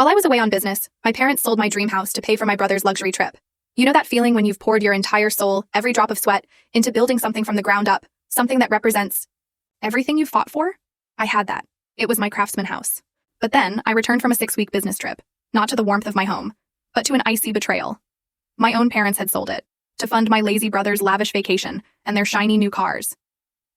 While I was away on business, my parents sold my dream house to pay for my brother's luxury trip. You know that feeling when you've poured your entire soul, every drop of sweat, into building something from the ground up, something that represents everything you've fought for? I had that. It was my craftsman house. But then, I returned from a 6-week business trip, not to the warmth of my home, but to an icy betrayal. My own parents had sold it, to fund my lazy brother's lavish vacation and their shiny new cars.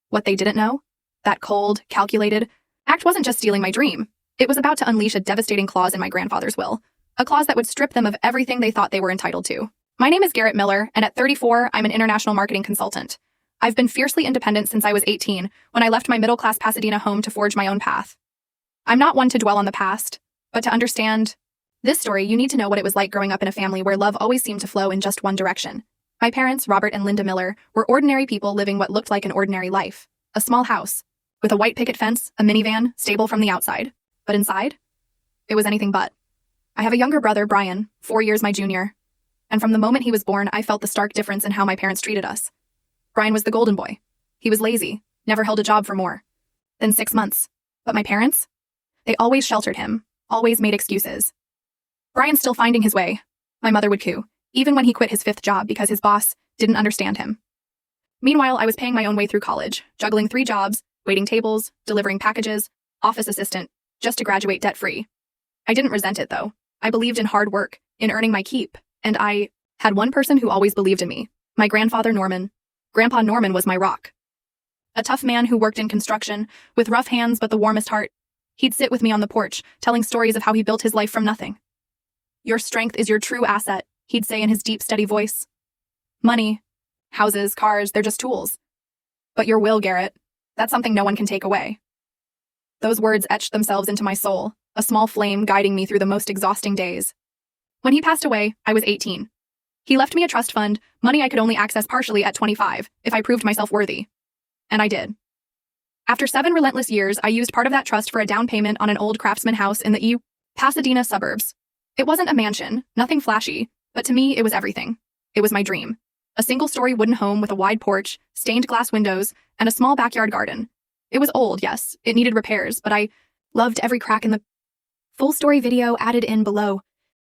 What they didn't know? That cold, calculated act wasn't just stealing my dream. It was about to unleash a devastating clause in my grandfather's will, a clause that would strip them of everything they thought they were entitled to. My name is Garrett Miller, and at 34, I'm an international marketing consultant. I've been fiercely independent since I was 18, when I left my middle-class Pasadena home to forge my own path. I'm not one to dwell on the past, but to understand this story, you need to know what it was like growing up in a family where love always seemed to flow in just one direction. My parents, Robert and Linda Miller, were ordinary people living what looked like an ordinary life. A small house, with a white picket fence, a minivan, stable from the outside. But inside, it was anything but. I have a younger brother, Brian, 4 years my junior, and from the moment he was born, I felt the stark difference in how my parents treated us. Brian was the golden boy. He was lazy, never held a job for more than 6 months. But my parents? They always sheltered him, always made excuses. Brian's still finding his way. My mother would coo, even when he quit his 5th job because his boss didn't understand him. Meanwhile, I was paying my own way through college, juggling 3 jobs, waiting tables, delivering packages, office assistant, just to graduate debt-free. I didn't resent it, though. I believed in hard work, in earning my keep, and I had one person who always believed in me, my grandfather Norman. Grandpa Norman was my rock. A tough man who worked in construction, with rough hands but the warmest heart. He'd sit with me on the porch, telling stories of how he built his life from nothing. "Your strength is your true asset," he'd say in his deep, steady voice. "Money, houses, cars, they're just tools. But your will, Garrett, that's something no one can take away." Those words etched themselves into my soul, a small flame guiding me through the most exhausting days. When he passed away, I was 18. He left me a trust fund, money I could only access partially at 25, if I proved myself worthy. And I did. After 7 relentless years, I used part of that trust for a down payment on an old craftsman house in the Pasadena suburbs. It wasn't a mansion, nothing flashy, but to me, it was everything. It was my dream. A single-story wooden home with a wide porch, stained glass windows, and a small backyard garden. It was old, yes, it needed repairs, but I loved every crack in the full story video added in below.